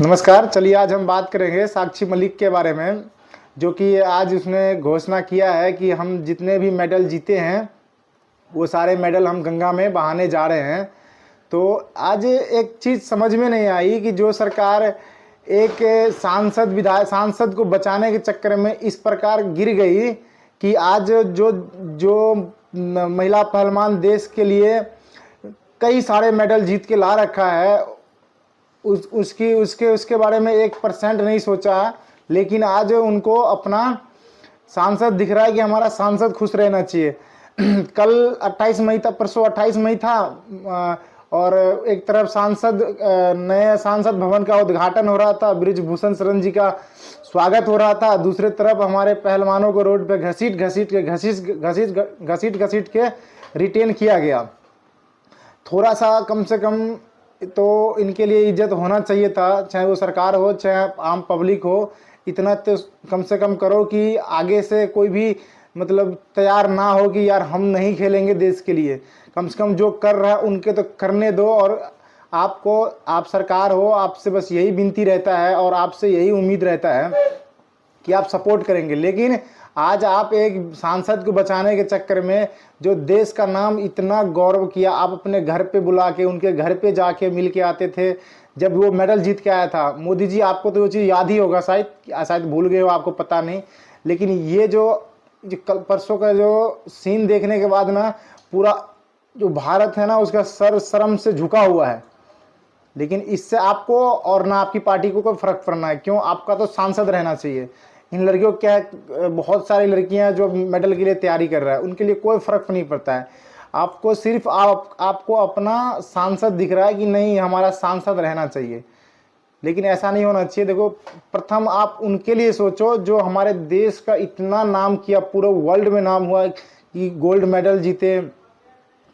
नमस्कार। चलिए आज हम बात करेंगे साक्षी मलिक के बारे में, जो कि आज उसने घोषणा किया है कि हम जितने भी मेडल जीते हैं वो सारे मेडल हम गंगा में बहाने जा रहे हैं। तो आज एक चीज़ समझ में नहीं आई कि जो सरकार एक सांसद को बचाने के चक्कर में इस प्रकार गिर गई कि आज जो जो महिला पहलवान देश के लिए कई सारे मेडल जीत के ला रखा है, उसके बारे में 1% नहीं सोचा। लेकिन आज उनको अपना सांसद दिख रहा है कि हमारा सांसद खुश रहना चाहिए। कल 28 मई था, परसों 28 मई था, और एक तरफ नए सांसद भवन का उद्घाटन हो रहा था, बृजभूषण शरण जी का स्वागत हो रहा था। दूसरे तरफ हमारे पहलवानों को रोड पे घसीट के रिटेन किया गया। थोड़ा सा कम से कम तो इनके लिए इज्जत होना चाहिए था, चाहे वो सरकार हो चाहे आम पब्लिक हो। इतना तो कम से कम करो कि आगे से कोई भी मतलब तैयार ना हो कि यार हम नहीं खेलेंगे देश के लिए। कम से कम जो कर रहा है उनके तो करने दो। और आप सरकार हो, आपसे बस यही विनती रहता है और आपसे यही उम्मीद रहता है कि आप सपोर्ट करेंगे। लेकिन आज आप एक सांसद को बचाने के चक्कर में जो देश का नाम इतना गौरव किया, आप अपने घर पे बुला के उनके घर पे जाके मिल के आते थे जब वो मेडल जीत के आया था। मोदी जी, आपको तो वो चीज़ याद ही होगा, शायद भूल गए हो, आपको पता नहीं। लेकिन ये जो कल परसों का जो सीन देखने के बाद ना, पूरा जो भारत है ना उसका सर शर्म से झुका हुआ है। लेकिन इससे आपको और ना आपकी पार्टी को कोई फर्क पड़ना है। क्यों? आपका तो सांसद रहना चाहिए। इन लड़कियों को क्या है, बहुत सारी लड़कियां जो मेडल के लिए तैयारी कर रहा है उनके लिए कोई फर्क नहीं पड़ता है। आपको सिर्फ आपको अपना सांसद दिख रहा है कि नहीं हमारा सांसद रहना चाहिए। लेकिन ऐसा नहीं होना चाहिए। देखो, प्रथम आप उनके लिए सोचो जो हमारे देश का इतना नाम किया, पूरे वर्ल्ड में नाम हुआ कि गोल्ड मेडल जीते,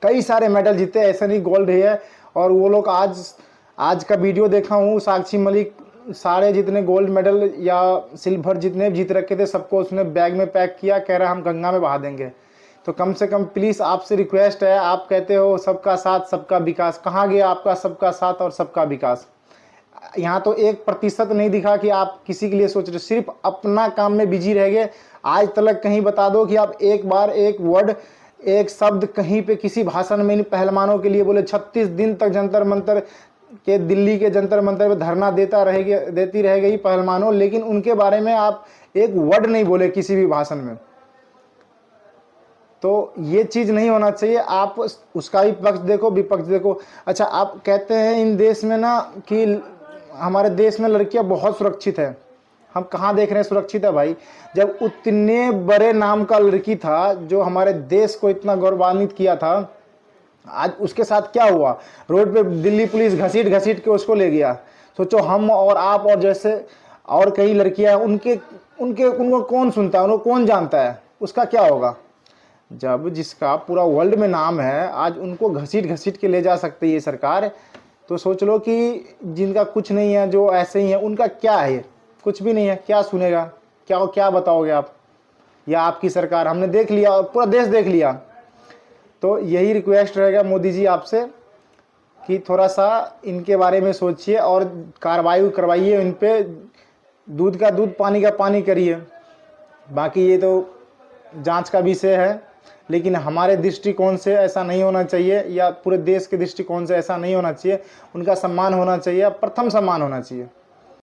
कई सारे मेडल जीते, ऐसा नहीं गोल्ड है। और वो लोग आज का वीडियो देखा हूँ, साक्षी मलिक सारे जितने गोल्ड मेडल या सिल्वर जितने जीत रखे थे सबको उसने बैग में पैक किया, कह रहा हम गंगा में बहा देंगे। तो कम से कम प्लीज़ आपसे रिक्वेस्ट है, आप कहते हो सबका साथ सबका विकास, कहाँ गया आपका सबका साथ और सबका विकास? यहाँ तो 1% नहीं दिखा कि आप किसी के लिए सोच रहे, सिर्फ अपना काम में बिजी रह गए। आज तक कहीं बता दो कि आप एक बार एक वर्ड, एक शब्द कहीं पे किसी भाषण में पहलवानों के लिए बोले। 36 दिन तक जंतर मंतर के, दिल्ली के जंतर मंतर पे धरना देती रह गई पहलवानों, लेकिन उनके बारे में आप एक वर्ड नहीं बोले किसी भी भाषण में। तो ये चीज़ नहीं होना चाहिए। आप उसका भी पक्ष देखो, विपक्ष देखो। अच्छा, आप कहते हैं इन देश में ना कि हमारे देश में लड़कियां बहुत सुरक्षित है। हम कहाँ देख रहे हैं सुरक्षित है भाई? जब उतने बड़े नाम का लड़की था जो हमारे देश को इतना गौरवान्वित किया था, आज उसके साथ क्या हुआ? रोड पे दिल्ली पुलिस घसीट के उसको ले गया। सोचो, हम और आप और जैसे और कई लड़कियां, उनको कौन सुनता है, उनको कौन जानता है, उसका क्या होगा? जब जिसका पूरा वर्ल्ड में नाम है, आज उनको घसीट के ले जा सकती है सरकार, तो सोच लो कि जिनका कुछ नहीं है, जो ऐसे ही है, उनका क्या है? कुछ भी नहीं है। क्या सुनेगा? क्या बताओगे आप? या आपकी सरकार? हमने देख लिया और पूरा देश देख लिया। तो यही रिक्वेस्ट रहेगा मोदी जी आपसे कि थोड़ा सा इनके बारे में सोचिए और कार्रवाई करवाइए इन पे। दूध का दूध, पानी का पानी करिए। बाकी ये तो जांच का विषय है, लेकिन हमारे दृष्टिकोण से ऐसा नहीं होना चाहिए, या पूरे देश के दृष्टिकोण से ऐसा नहीं होना चाहिए। उनका सम्मान होना चाहिए, प्रथम सम्मान होना चाहिए।